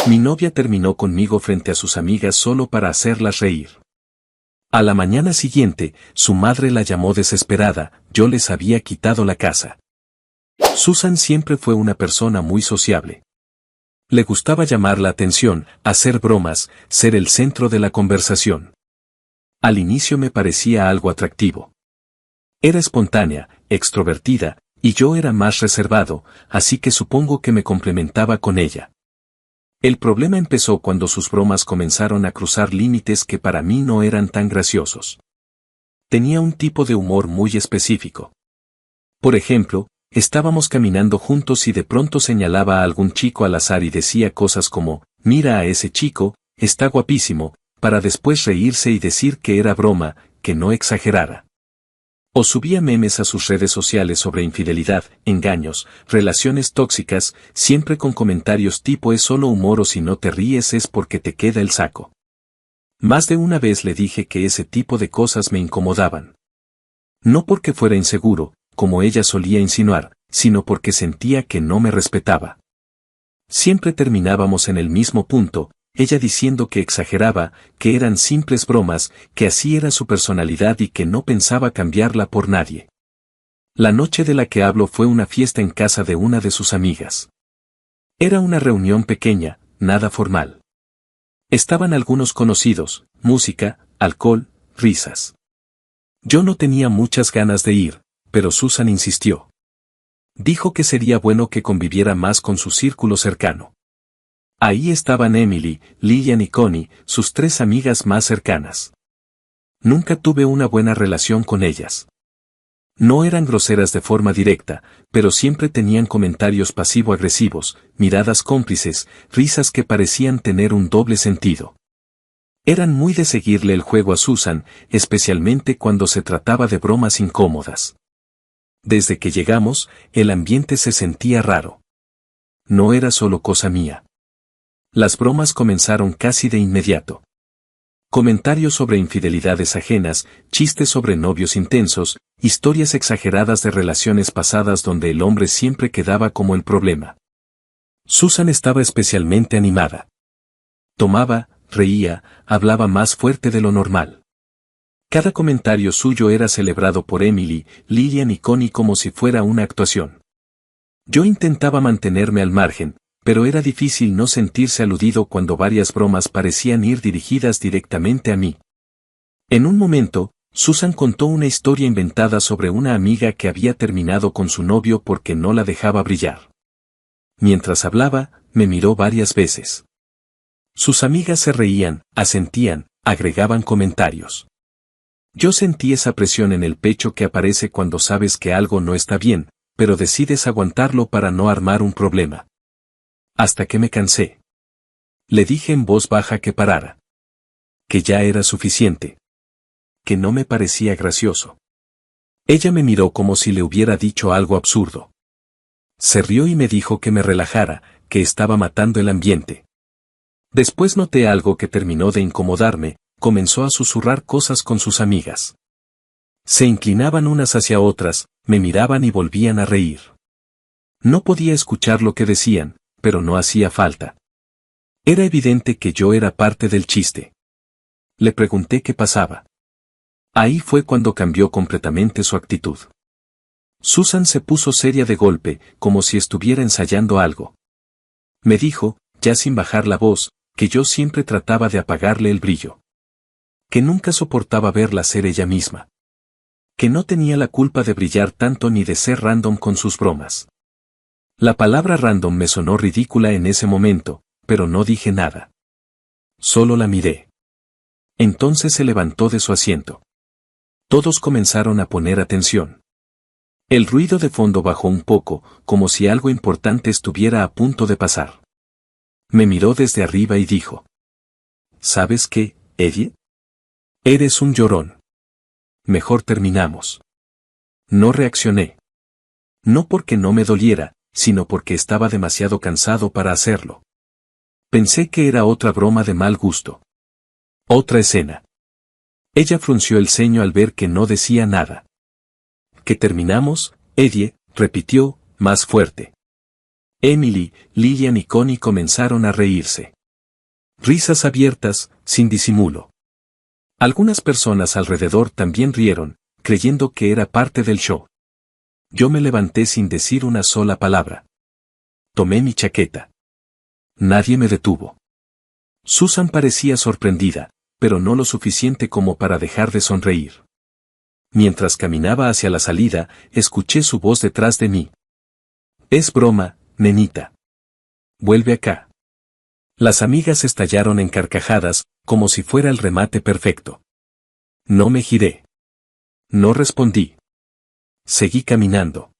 Mi novia terminó conmigo frente a sus amigas solo para hacerlas reír. A la mañana siguiente, su madre la llamó desesperada, yo les había quitado la casa. Susan siempre fue una persona muy sociable. Le gustaba llamar la atención, hacer bromas, ser el centro de la conversación. Al inicio me parecía algo atractivo. Era espontánea, extrovertida, y yo era más reservado, así que supongo que me complementaba con ella. El problema empezó cuando sus bromas comenzaron a cruzar límites que para mí no eran tan graciosos. Tenía un tipo de humor muy específico. Por ejemplo, estábamos caminando juntos y de pronto señalaba a algún chico al azar y decía cosas como, mira a ese chico, está guapísimo, para después reírse y decir que era broma, que no exagerara. O subía memes a sus redes sociales sobre infidelidad, engaños, relaciones tóxicas, siempre con comentarios tipo es solo humor o si no te ríes es porque te queda el saco. Más de una vez le dije que ese tipo de cosas me incomodaban. No porque fuera inseguro, como ella solía insinuar, sino porque sentía que no me respetaba. Siempre terminábamos en el mismo punto, ella diciendo que exageraba, que eran simples bromas, que así era su personalidad y que no pensaba cambiarla por nadie. La noche de la que hablo fue una fiesta en casa de una de sus amigas. Era una reunión pequeña, nada formal. Estaban algunos conocidos, música, alcohol, risas. Yo no tenía muchas ganas de ir, pero Susan insistió. Dijo que sería bueno que conviviera más con su círculo cercano. Ahí estaban Emily, Lillian y Connie, sus 3 amigas más cercanas. Nunca tuve una buena relación con ellas. No eran groseras de forma directa, pero siempre tenían comentarios pasivo-agresivos, miradas cómplices, risas que parecían tener un doble sentido. Eran muy de seguirle el juego a Susan, especialmente cuando se trataba de bromas incómodas. Desde que llegamos, el ambiente se sentía raro. No era solo cosa mía. Las bromas comenzaron casi de inmediato. Comentarios sobre infidelidades ajenas, chistes sobre novios intensos, historias exageradas de relaciones pasadas donde el hombre siempre quedaba como el problema. Susan estaba especialmente animada. Tomaba, reía, hablaba más fuerte de lo normal. Cada comentario suyo era celebrado por Emily, Lillian y Connie como si fuera una actuación. Yo intentaba mantenerme al margen, pero era difícil no sentirse aludido cuando varias bromas parecían ir dirigidas directamente a mí. En un momento, Susan contó una historia inventada sobre una amiga que había terminado con su novio porque no la dejaba brillar. Mientras hablaba, me miró varias veces. Sus amigas se reían, asentían, agregaban comentarios. Yo sentí esa presión en el pecho que aparece cuando sabes que algo no está bien, pero decides aguantarlo para no armar un problema. Hasta que me cansé. Le dije en voz baja que parara. Que ya era suficiente. Que no me parecía gracioso. Ella me miró como si le hubiera dicho algo absurdo. Se rió y me dijo que me relajara, que estaba matando el ambiente. Después noté algo que terminó de incomodarme, comenzó a susurrar cosas con sus amigas. Se inclinaban unas hacia otras, me miraban y volvían a reír. No podía escuchar lo que decían, pero no hacía falta. Era evidente que yo era parte del chiste. Le pregunté qué pasaba. Ahí fue cuando cambió completamente su actitud. Susan se puso seria de golpe, como si estuviera ensayando algo. Me dijo, ya sin bajar la voz, que yo siempre trataba de apagarle el brillo. Que nunca soportaba verla ser ella misma. Que no tenía la culpa de brillar tanto ni de ser random con sus bromas. La palabra random me sonó ridícula en ese momento, pero no dije nada. Solo la miré. Entonces se levantó de su asiento. Todos comenzaron a poner atención. El ruido de fondo bajó un poco, como si algo importante estuviera a punto de pasar. Me miró desde arriba y dijo: ¿Sabes qué, Eddie? Eres un llorón. Mejor terminamos. No reaccioné. No porque no me doliera, sino porque estaba demasiado cansado para hacerlo. Pensé que era otra broma de mal gusto. Otra escena. Ella frunció el ceño al ver que no decía nada. ¿Que terminamos, Eddie?, repitió, más fuerte. Emily, Lillian y Connie comenzaron a reírse. Risas abiertas, sin disimulo. Algunas personas alrededor también rieron, creyendo que era parte del show. Yo me levanté sin decir una sola palabra. Tomé mi chaqueta. Nadie me detuvo. Susan parecía sorprendida, pero no lo suficiente como para dejar de sonreír. Mientras caminaba hacia la salida, escuché su voz detrás de mí. Es broma, nenita. Vuelve acá. Las amigas estallaron en carcajadas, como si fuera el remate perfecto. No me giré. No respondí. Seguí caminando.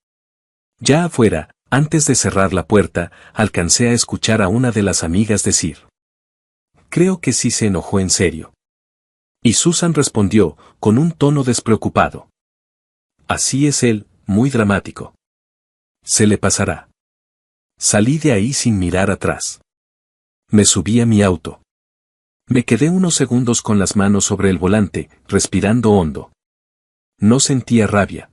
Ya afuera, antes de cerrar la puerta, alcancé a escuchar a una de las amigas decir: creo que sí se enojó en serio. Y Susan respondió, con un tono despreocupado: así es él, muy dramático. Se le pasará. Salí de ahí sin mirar atrás. Me subí a mi auto. Me quedé unos segundos con las manos sobre el volante, respirando hondo. No sentía rabia.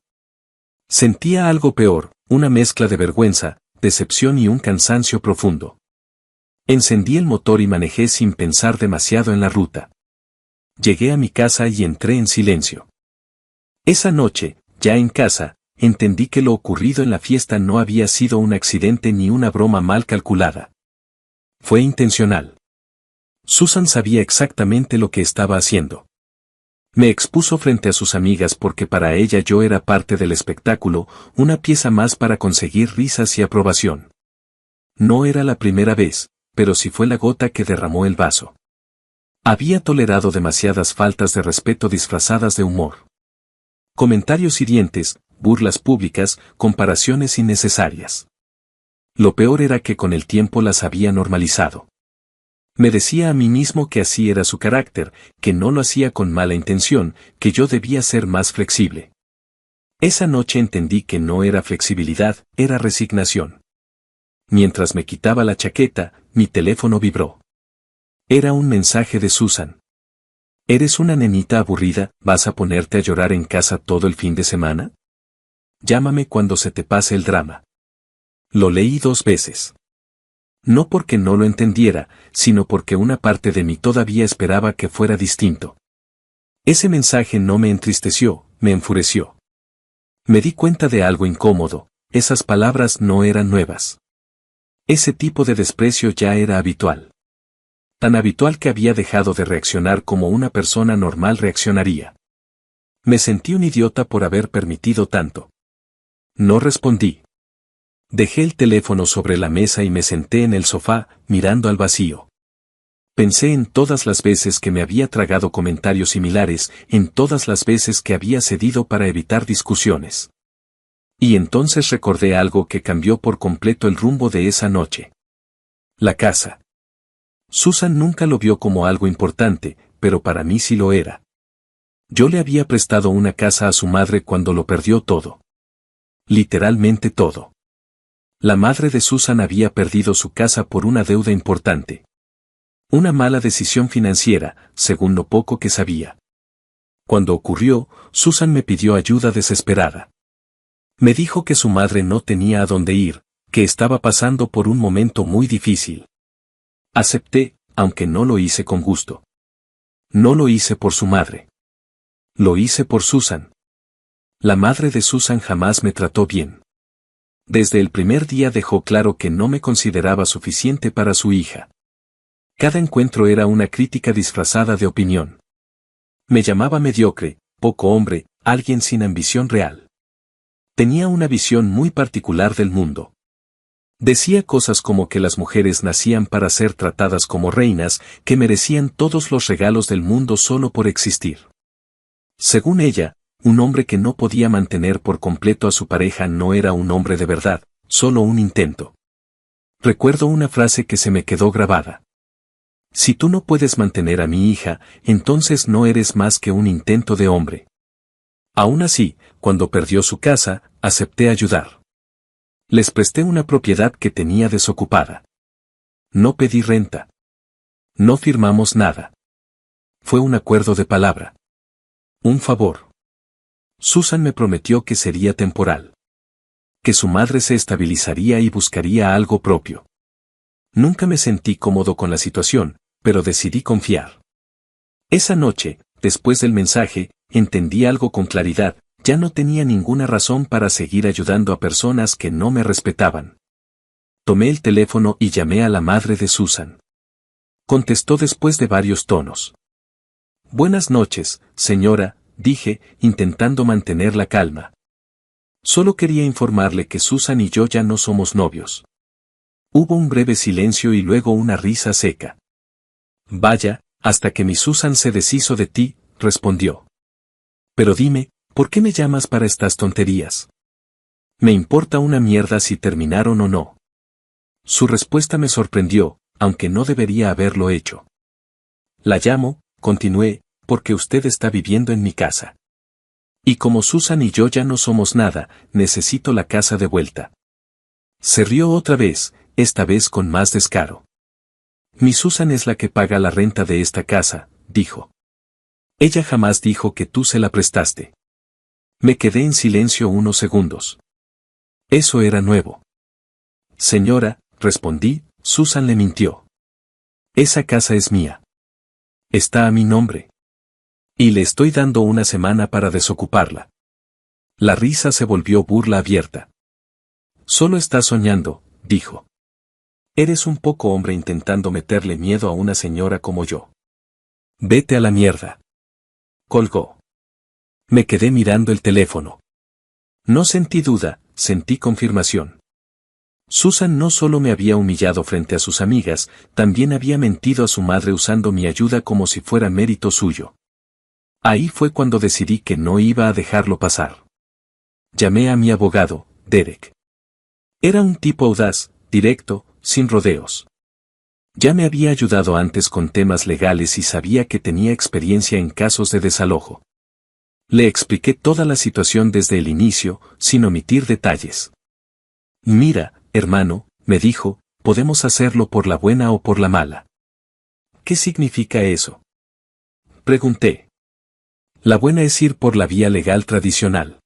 Sentía algo peor, una mezcla de vergüenza, decepción y un cansancio profundo. Encendí el motor y manejé sin pensar demasiado en la ruta. Llegué a mi casa y entré en silencio. Esa noche, ya en casa, entendí que lo ocurrido en la fiesta no había sido un accidente ni una broma mal calculada. Fue intencional. Susan sabía exactamente lo que estaba haciendo. Me expuso frente a sus amigas porque para ella yo era parte del espectáculo, una pieza más para conseguir risas y aprobación. No era la primera vez, pero sí fue la gota que derramó el vaso. Había tolerado demasiadas faltas de respeto disfrazadas de humor. Comentarios hirientes, burlas públicas, comparaciones innecesarias. Lo peor era que con el tiempo las había normalizado. Me decía a mí mismo que así era su carácter, que no lo hacía con mala intención, que yo debía ser más flexible. Esa noche entendí que no era flexibilidad, era resignación. Mientras me quitaba la chaqueta, mi teléfono vibró. Era un mensaje de Susan. ¿Eres una nenita aburrida? ¿Vas a ponerte a llorar en casa todo el fin de semana? Llámame cuando se te pase el drama. Lo leí 2 veces. No porque no lo entendiera, sino porque una parte de mí todavía esperaba que fuera distinto. Ese mensaje no me entristeció, me enfureció. Me di cuenta de algo incómodo, esas palabras no eran nuevas. Ese tipo de desprecio ya era habitual. Tan habitual que había dejado de reaccionar como una persona normal reaccionaría. Me sentí un idiota por haber permitido tanto. No respondí. Dejé el teléfono sobre la mesa y me senté en el sofá, mirando al vacío. Pensé en todas las veces que me había tragado comentarios similares, en todas las veces que había cedido para evitar discusiones. Y entonces recordé algo que cambió por completo el rumbo de esa noche. La casa. Susan nunca lo vio como algo importante, pero para mí sí lo era. Yo le había prestado una casa a su madre cuando lo perdió todo. Literalmente todo. La madre de Susan había perdido su casa por una deuda importante. Una mala decisión financiera, según lo poco que sabía. Cuando ocurrió, Susan me pidió ayuda desesperada. Me dijo que su madre no tenía a dónde ir, que estaba pasando por un momento muy difícil. Acepté, aunque no lo hice con gusto. No lo hice por su madre. Lo hice por Susan. La madre de Susan jamás me trató bien. Desde el primer día dejó claro que no me consideraba suficiente para su hija. Cada encuentro era una crítica disfrazada de opinión. Me llamaba mediocre, poco hombre, alguien sin ambición real. Tenía una visión muy particular del mundo. Decía cosas como que las mujeres nacían para ser tratadas como reinas, que merecían todos los regalos del mundo solo por existir. Según ella, un hombre que no podía mantener por completo a su pareja no era un hombre de verdad, solo un intento. Recuerdo una frase que se me quedó grabada. Si tú no puedes mantener a mi hija, entonces no eres más que un intento de hombre. Aún así, cuando perdió su casa, acepté ayudar. Les presté una propiedad que tenía desocupada. No pedí renta. No firmamos nada. Fue un acuerdo de palabra. Un favor. Susan me prometió que sería temporal. Que su madre se estabilizaría y buscaría algo propio. Nunca me sentí cómodo con la situación, pero decidí confiar. Esa noche, después del mensaje, entendí algo con claridad, ya no tenía ninguna razón para seguir ayudando a personas que no me respetaban. Tomé el teléfono y llamé a la madre de Susan. Contestó después de varios tonos. Buenas noches, señora, dije, intentando mantener la calma. Solo quería informarle que Susan y yo ya no somos novios. Hubo un breve silencio y luego una risa seca. Vaya, hasta que mi Susan se deshizo de ti, respondió. Pero dime, ¿por qué me llamas para estas tonterías? Me importa una mierda si terminaron o no. Su respuesta me sorprendió, aunque no debería haberlo hecho. La llamo, continué, porque usted está viviendo en mi casa. Y como Susan y yo ya no somos nada, necesito la casa de vuelta. Se rió otra vez, esta vez con más descaro. Mi Susan es la que paga la renta de esta casa, dijo. Ella jamás dijo que tú se la prestaste. Me quedé en silencio unos segundos. Eso era nuevo. Señora, respondí, Susan le mintió. Esa casa es mía. Está a mi nombre. Y le estoy dando una semana para desocuparla. La risa se volvió burla abierta. Solo estás soñando, dijo. Eres un poco hombre intentando meterle miedo a una señora como yo. Vete a la mierda. Colgó. Me quedé mirando el teléfono. No sentí duda, sentí confirmación. Susan no solo me había humillado frente a sus amigas, también había mentido a su madre usando mi ayuda como si fuera mérito suyo. Ahí fue cuando decidí que no iba a dejarlo pasar. Llamé a mi abogado, Derek. Era un tipo audaz, directo, sin rodeos. Ya me había ayudado antes con temas legales y sabía que tenía experiencia en casos de desalojo. Le expliqué toda la situación desde el inicio, sin omitir detalles. Mira, hermano, me dijo, podemos hacerlo por la buena o por la mala. ¿Qué significa eso? Pregunté. La buena es ir por la vía legal tradicional.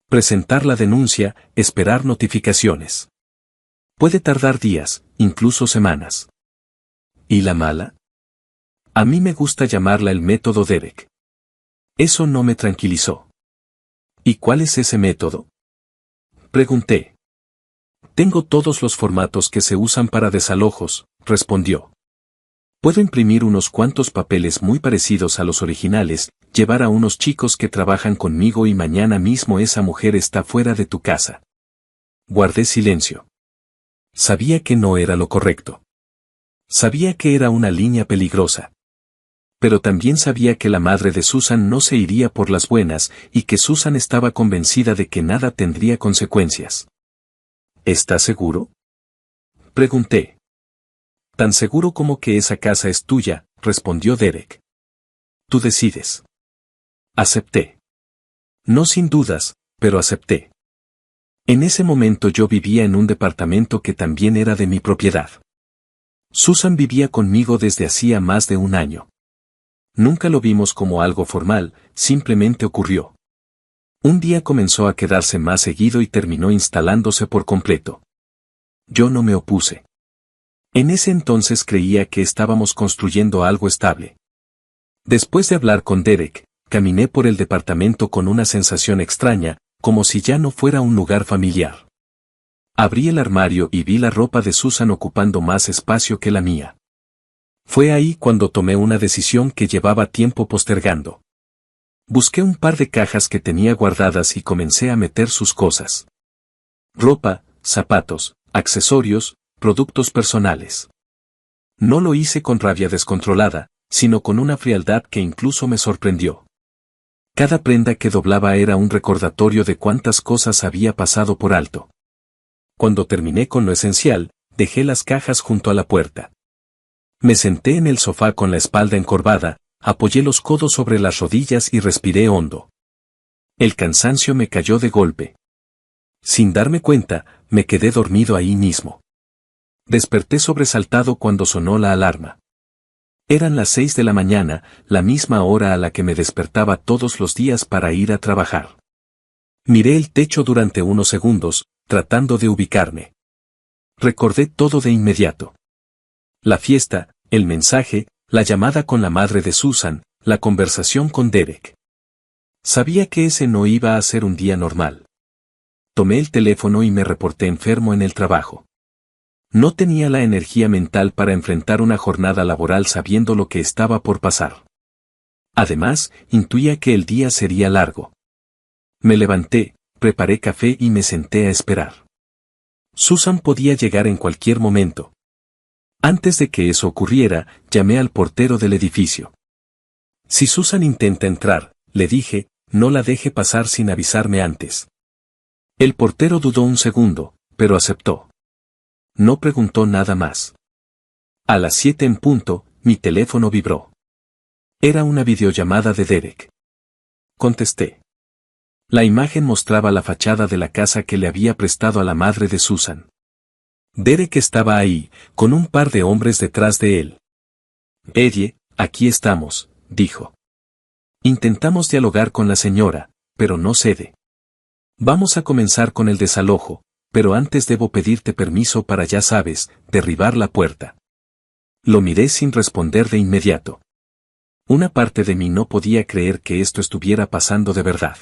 Presentar la denuncia, esperar notificaciones. Puede tardar días, incluso semanas. ¿Y la mala? A mí me gusta llamarla el método Derek. Eso no me tranquilizó. ¿Y cuál es ese método? Pregunté. Tengo todos los formatos que se usan para desalojos, respondió. Puedo imprimir unos cuantos papeles muy parecidos a los originales, llevar a unos chicos que trabajan conmigo y mañana mismo esa mujer está fuera de tu casa. Guardé silencio. Sabía que no era lo correcto. Sabía que era una línea peligrosa. Pero también sabía que la madre de Susan no se iría por las buenas y que Susan estaba convencida de que nada tendría consecuencias. ¿Estás seguro? Pregunté. Tan seguro como que esa casa es tuya, respondió Derek. Tú decides. Acepté. No sin dudas, pero acepté. En ese momento yo vivía en un departamento que también era de mi propiedad. Susan vivía conmigo desde hacía más de un año. Nunca lo vimos como algo formal, simplemente ocurrió. Un día comenzó a quedarse más seguido y terminó instalándose por completo. Yo no me opuse. En ese entonces creía que estábamos construyendo algo estable. Después de hablar con Derek, caminé por el departamento con una sensación extraña, como si ya no fuera un lugar familiar. Abrí el armario y vi la ropa de Susan ocupando más espacio que la mía. Fue ahí cuando tomé una decisión que llevaba tiempo postergando. Busqué un par de cajas que tenía guardadas y comencé a meter sus cosas. Ropa, zapatos, accesorios, productos personales. No lo hice con rabia descontrolada, sino con una frialdad que incluso me sorprendió. Cada prenda que doblaba era un recordatorio de cuántas cosas había pasado por alto. Cuando terminé con lo esencial, dejé las cajas junto a la puerta. Me senté en el sofá con la espalda encorvada, apoyé los codos sobre las rodillas y respiré hondo. El cansancio me cayó de golpe. Sin darme cuenta, me quedé dormido ahí mismo. Desperté sobresaltado cuando sonó la alarma. Eran las 6 de la mañana, la misma hora a la que me despertaba todos los días para ir a trabajar. Miré el techo durante unos segundos, tratando de ubicarme. Recordé todo de inmediato. La fiesta, El mensaje, la llamada con la madre de Susan, la conversación con Derek. Sabía que ese no iba a ser un día normal. Tomé el teléfono y me reporté enfermo en el trabajo. No tenía la energía mental para enfrentar una jornada laboral sabiendo lo que estaba por pasar. Además, intuía que el día sería largo. Me levanté, preparé café y me senté a esperar. Susan podía llegar en cualquier momento. Antes de que eso ocurriera, llamé al portero del edificio. Si Susan intenta entrar, le dije, no la deje pasar sin avisarme antes. El portero dudó un segundo, pero aceptó. No preguntó nada más. A las 7 en punto, mi teléfono vibró. Era una videollamada de Derek. Contesté. La imagen mostraba la fachada de la casa que le había prestado a la madre de Susan. Derek estaba ahí, con un par de hombres detrás de él. Eddie, aquí estamos, dijo. Intentamos dialogar con la señora, pero no cede. Vamos a comenzar con el desalojo, pero antes debo pedirte permiso para, ya sabes, derribar la puerta. Lo miré sin responder de inmediato. Una parte de mí no podía creer que esto estuviera pasando de verdad.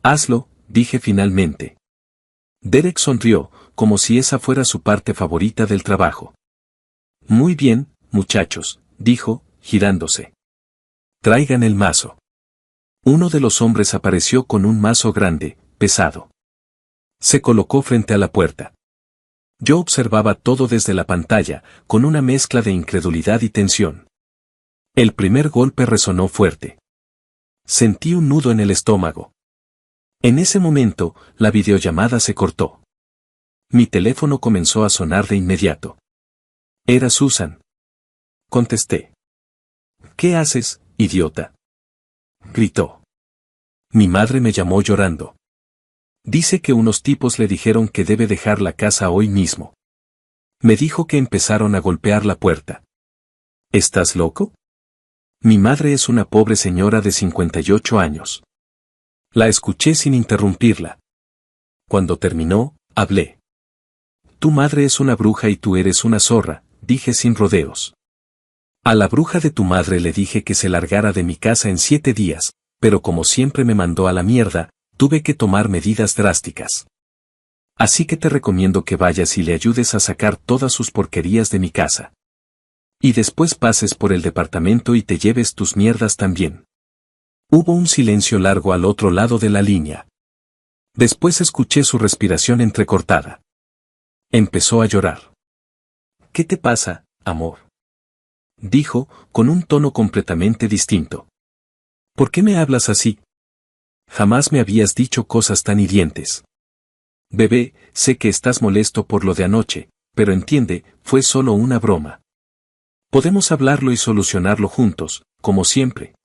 Hazlo, dije finalmente. Derek sonrió, como si esa fuera su parte favorita del trabajo. Muy bien, muchachos, dijo, girándose. Traigan el mazo. Uno de los hombres apareció con un mazo grande, pesado. Se colocó frente a la puerta. Yo observaba todo desde la pantalla, con una mezcla de incredulidad y tensión. El primer golpe resonó fuerte. Sentí un nudo en el estómago. En ese momento, la videollamada se cortó. Mi teléfono comenzó a sonar de inmediato. Era Susan. Contesté. ¿Qué haces, idiota?, gritó. Mi madre me llamó llorando. Dice que unos tipos le dijeron que debe dejar la casa hoy mismo. Me dijo que empezaron a golpear la puerta. ¿Estás loco? Mi madre es una pobre señora de 58 años. La escuché sin interrumpirla. Cuando terminó, hablé. Tu madre es una bruja y tú eres una zorra, dije sin rodeos. A la bruja de tu madre le dije que se largara de mi casa en 7 días, pero como siempre me mandó a la mierda, tuve que tomar medidas drásticas. Así que te recomiendo que vayas y le ayudes a sacar todas sus porquerías de mi casa. Y después pases por el departamento y te lleves tus mierdas también. Hubo un silencio largo al otro lado de la línea. Después escuché su respiración entrecortada. Empezó a llorar. ¿Qué te pasa, amor?, dijo, con un tono completamente distinto. ¿Por qué me hablas así? Jamás me habías dicho cosas tan hirientes. Bebé, sé que estás molesto por lo de anoche, pero entiende, fue solo una broma. Podemos hablarlo y solucionarlo juntos, como siempre.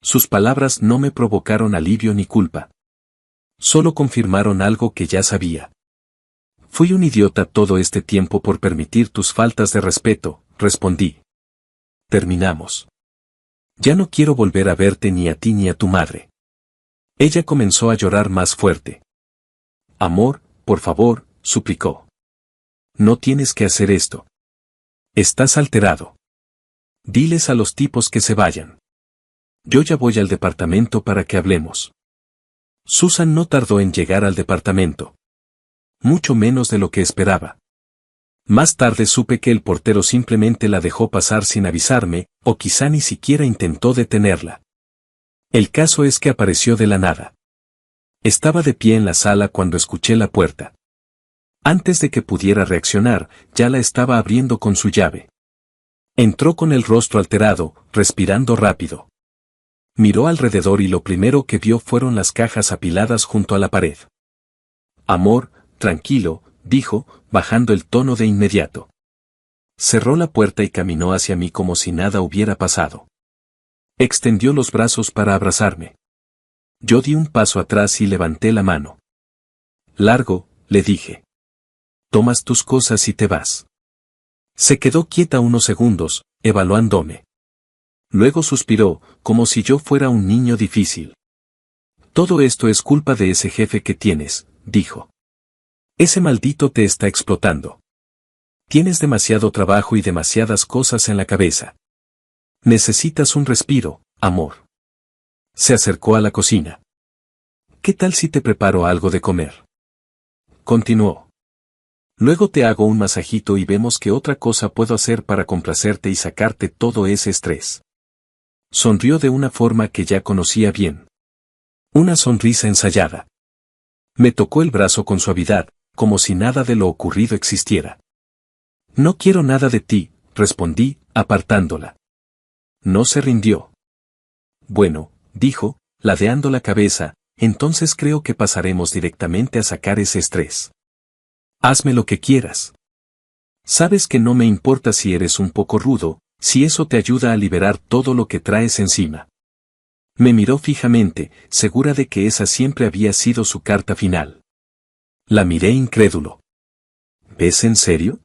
Sus palabras no me provocaron alivio ni culpa. Solo confirmaron algo que ya sabía. Fui un idiota todo este tiempo por permitir tus faltas de respeto, respondí. Terminamos. Ya no quiero volver a verte ni a ti ni a tu madre. Ella comenzó a llorar más fuerte. Amor, por favor, suplicó. No tienes que hacer esto. Estás alterado. Diles a los tipos que se vayan. Yo ya voy al departamento para que hablemos. Susan no tardó en llegar al departamento. Mucho menos de lo que esperaba. Más tarde supe que el portero simplemente la dejó pasar sin avisarme, o quizá ni siquiera intentó detenerla. El caso es que apareció de la nada. Estaba de pie en la sala cuando escuché la puerta. Antes de que pudiera reaccionar, ya la estaba abriendo con su llave. Entró con el rostro alterado, respirando rápido. Miró alrededor y lo primero que vio fueron las cajas apiladas junto a la pared. Amor, tranquilo, dijo, bajando el tono de inmediato. Cerró la puerta y caminó hacia mí como si nada hubiera pasado. Extendió los brazos para abrazarme. Yo di un paso atrás y levanté la mano. Largo, le dije. Tomas tus cosas y te vas. Se quedó quieta unos segundos, evaluándome. Luego suspiró, como si yo fuera un niño difícil. Todo esto es culpa de ese jefe que tienes, dijo. Ese maldito te está explotando. Tienes demasiado trabajo y demasiadas cosas en la cabeza. Necesitas un respiro, amor. Se acercó a la cocina. ¿Qué tal si te preparo algo de comer? Continuó. Luego te hago un masajito y vemos qué otra cosa puedo hacer para complacerte y sacarte todo ese estrés. Sonrió de una forma que ya conocía bien. Una sonrisa ensayada. Me tocó el brazo con suavidad, como si nada de lo ocurrido existiera. No quiero nada de ti, respondí, apartándola. No se rindió. Bueno, dijo, ladeando la cabeza, entonces creo que pasaremos directamente a sacar ese estrés. Hazme lo que quieras. Sabes que no me importa si eres un poco rudo, si eso te ayuda a liberar todo lo que traes encima. Me miró fijamente, segura de que esa siempre había sido su carta final. La miré incrédulo. ¿Ves en serio?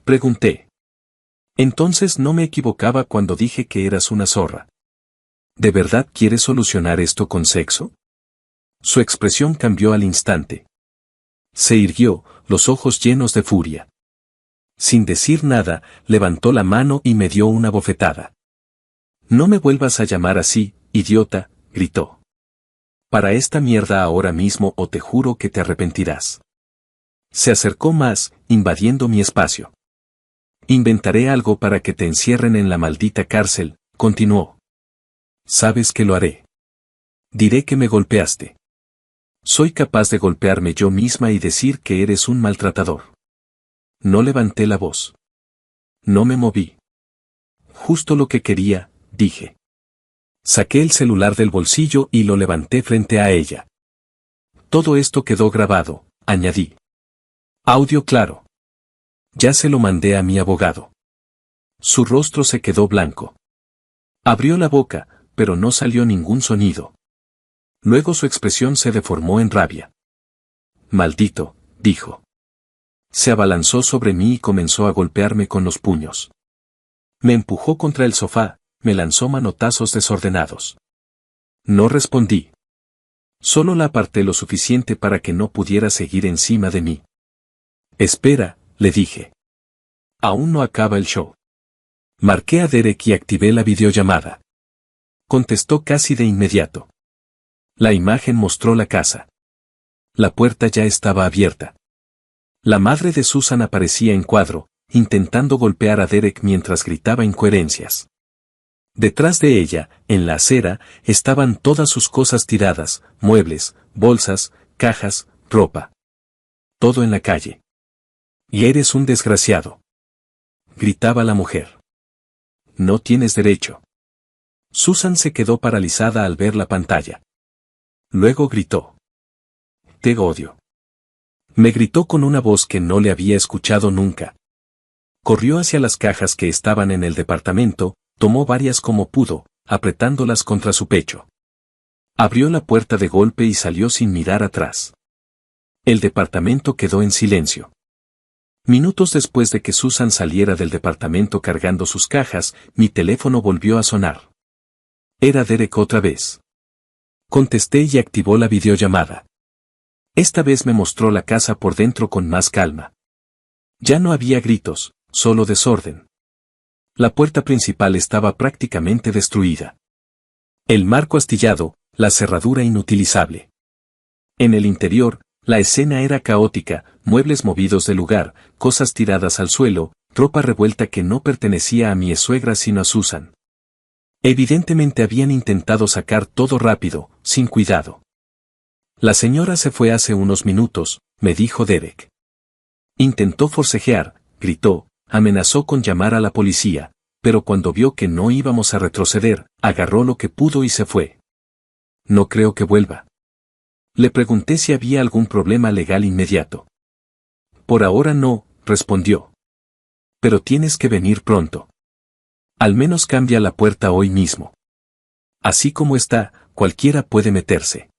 Pregunté. Entonces no me equivocaba cuando dije que eras una zorra. ¿De verdad quieres solucionar esto con sexo? Su expresión cambió al instante. Se irguió, los ojos llenos de furia. Sin decir nada, levantó la mano y me dio una bofetada. No me vuelvas a llamar así, idiota, gritó. Para esta mierda ahora mismo o te juro que te arrepentirás. Se acercó más, invadiendo mi espacio. Inventaré algo para que te encierren en la maldita cárcel, continuó. Sabes que lo haré. Diré que me golpeaste. Soy capaz de golpearme yo misma y decir que eres un maltratador. No levanté la voz. No me moví. Justo lo que quería, dije. Saqué el celular del bolsillo y lo levanté frente a ella. Todo esto quedó grabado, añadí. Audio claro. Ya se lo mandé a mi abogado. Su rostro se quedó blanco. Abrió la boca, pero no salió ningún sonido. Luego su expresión se deformó en rabia. Maldito, dijo. Se abalanzó sobre mí y comenzó a golpearme con los puños. Me empujó contra el sofá, me lanzó manotazos desordenados. No respondí. Solo la aparté lo suficiente para que no pudiera seguir encima de mí. Espera, le dije. Aún no acaba el show. Marqué a Derek y activé la videollamada. Contestó casi de inmediato. La imagen mostró la casa. La puerta ya estaba abierta. La madre de Susan aparecía en cuadro, intentando golpear a Derek mientras gritaba incoherencias. Detrás de ella, en la acera, estaban todas sus cosas tiradas, muebles, bolsas, cajas, ropa. Todo en la calle. Y eres un desgraciado. Gritaba la mujer. No tienes derecho. Susan se quedó paralizada al ver la pantalla. Luego gritó. Te odio. Me gritó con una voz que no le había escuchado nunca. Corrió hacia las cajas que estaban en el departamento, tomó varias como pudo, apretándolas contra su pecho. Abrió la puerta de golpe y salió sin mirar atrás. El departamento quedó en silencio. Minutos después de que Susan saliera del departamento cargando sus cajas, mi teléfono volvió a sonar. Era Derek otra vez. Contesté y activó la videollamada. Esta vez me mostró la casa por dentro con más calma. Ya no había gritos, solo desorden. La puerta principal estaba prácticamente destruida. El marco astillado, la cerradura inutilizable. En el interior, la escena era caótica, muebles movidos del lugar, cosas tiradas al suelo, ropa revuelta que no pertenecía a mi suegra sino a Susan. Evidentemente habían intentado sacar todo rápido, sin cuidado. La señora se fue hace unos minutos, me dijo Derek. Intentó forcejear, gritó, amenazó con llamar a la policía, pero cuando vio que no íbamos a retroceder, agarró lo que pudo y se fue. No creo que vuelva. Le pregunté si había algún problema legal inmediato. Por ahora no, respondió. Pero tienes que venir pronto. Al menos cambia la puerta hoy mismo. Así como está, cualquiera puede meterse.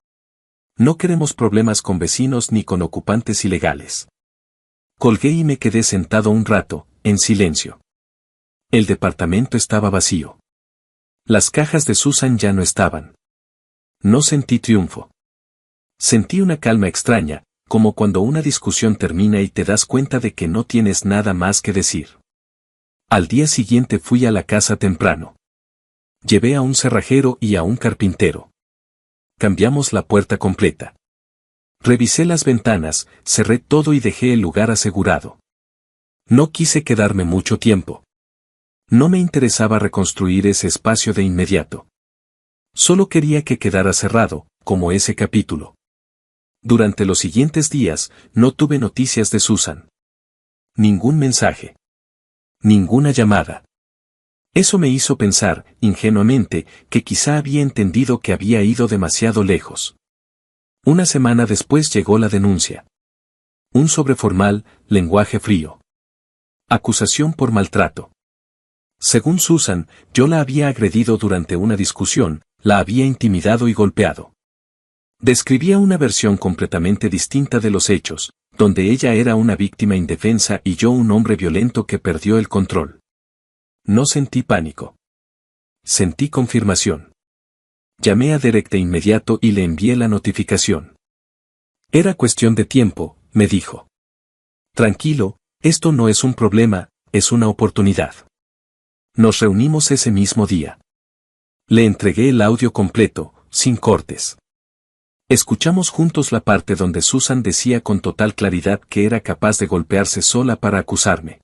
No queremos problemas con vecinos ni con ocupantes ilegales. Colgué y me quedé sentado un rato, en silencio. El departamento estaba vacío. Las cajas de Susan ya no estaban. No sentí triunfo. Sentí una calma extraña, como cuando una discusión termina y te das cuenta de que no tienes nada más que decir. Al día siguiente fui a la casa temprano. Llevé a un cerrajero y a un carpintero. Cambiamos la puerta completa. Revisé las ventanas, cerré todo y dejé el lugar asegurado. No quise quedarme mucho tiempo. No me interesaba reconstruir ese espacio de inmediato. Solo quería que quedara cerrado, como ese capítulo. Durante los siguientes días, no tuve noticias de Susan. Ningún mensaje. Ninguna llamada. Eso me hizo pensar, ingenuamente, que quizá había entendido que había ido demasiado lejos. Una semana después llegó la denuncia. Un sobreformal, lenguaje frío. Acusación por maltrato. Según Susan, yo la había agredido durante una discusión, la había intimidado y golpeado. Describía una versión completamente distinta de los hechos, donde ella era una víctima indefensa y yo un hombre violento que perdió el control. No sentí pánico. Sentí confirmación. Llamé a Derek de inmediato y le envié la notificación. Era cuestión de tiempo, me dijo. Tranquilo, esto no es un problema, es una oportunidad. Nos reunimos ese mismo día. Le entregué el audio completo, sin cortes. Escuchamos juntos la parte donde Susan decía con total claridad que era capaz de golpearse sola para acusarme.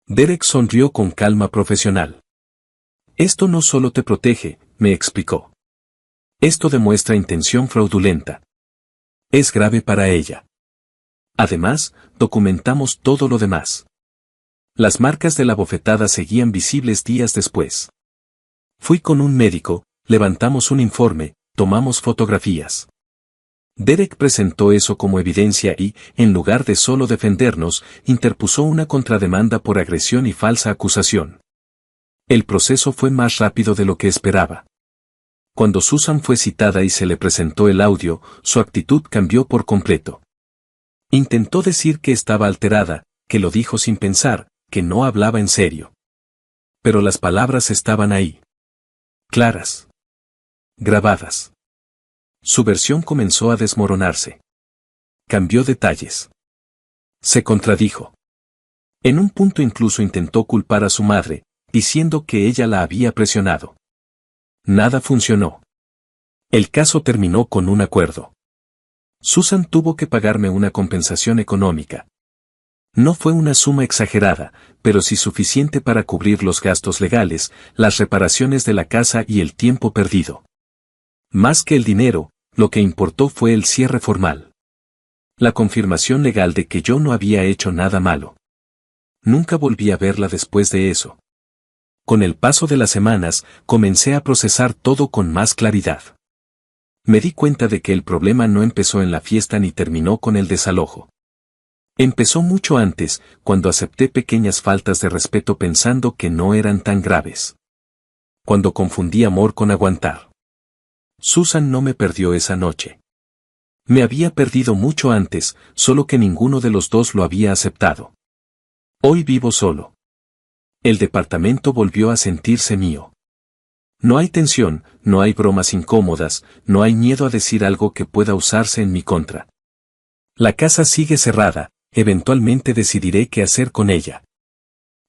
Derek sonrió con calma profesional. Esto no solo te protege, me explicó. Esto demuestra intención fraudulenta. Es grave para ella. Además, documentamos todo lo demás. Las marcas de la bofetada seguían visibles días después. Fui con un médico, levantamos un informe, tomamos fotografías. Derek presentó eso como evidencia y, en lugar de solo defendernos, interpuso una contrademanda por agresión y falsa acusación. El proceso fue más rápido de lo que esperaba. Cuando Susan fue citada y se le presentó el audio, su actitud cambió por completo. Intentó decir que estaba alterada, que lo dijo sin pensar, que no hablaba en serio. Pero las palabras estaban ahí. Claras. Grabadas. Su versión comenzó a desmoronarse. Cambió detalles. Se contradijo. En un punto incluso intentó culpar a su madre, diciendo que ella la había presionado. Nada funcionó. El caso terminó con un acuerdo. Susan tuvo que pagarme una compensación económica. No fue una suma exagerada, pero sí suficiente para cubrir los gastos legales, las reparaciones de la casa y el tiempo perdido. Más que el dinero, lo que importó fue el cierre formal. La confirmación legal de que yo no había hecho nada malo. Nunca volví a verla después de eso. Con el paso de las semanas, comencé a procesar todo con más claridad. Me di cuenta de que el problema no empezó en la fiesta ni terminó con el desalojo. Empezó mucho antes, cuando acepté pequeñas faltas de respeto pensando que no eran tan graves. Cuando confundí amor con aguantar. Susan no me perdió esa noche. Me había perdido mucho antes, solo que ninguno de los dos lo había aceptado. Hoy vivo solo. El departamento volvió a sentirse mío. No hay tensión, no hay bromas incómodas, no hay miedo a decir algo que pueda usarse en mi contra. La casa sigue cerrada, eventualmente decidiré qué hacer con ella.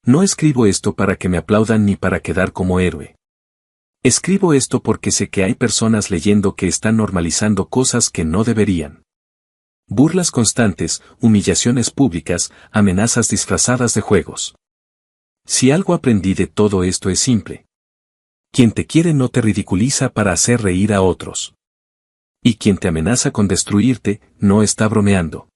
No escribo esto para que me aplaudan ni para quedar como héroe. Escribo esto porque sé que hay personas leyendo que están normalizando cosas que no deberían. Burlas constantes, humillaciones públicas, amenazas disfrazadas de juegos. Si algo aprendí de todo esto es simple. Quien te quiere no te ridiculiza para hacer reír a otros. Y quien te amenaza con destruirte, no está bromeando.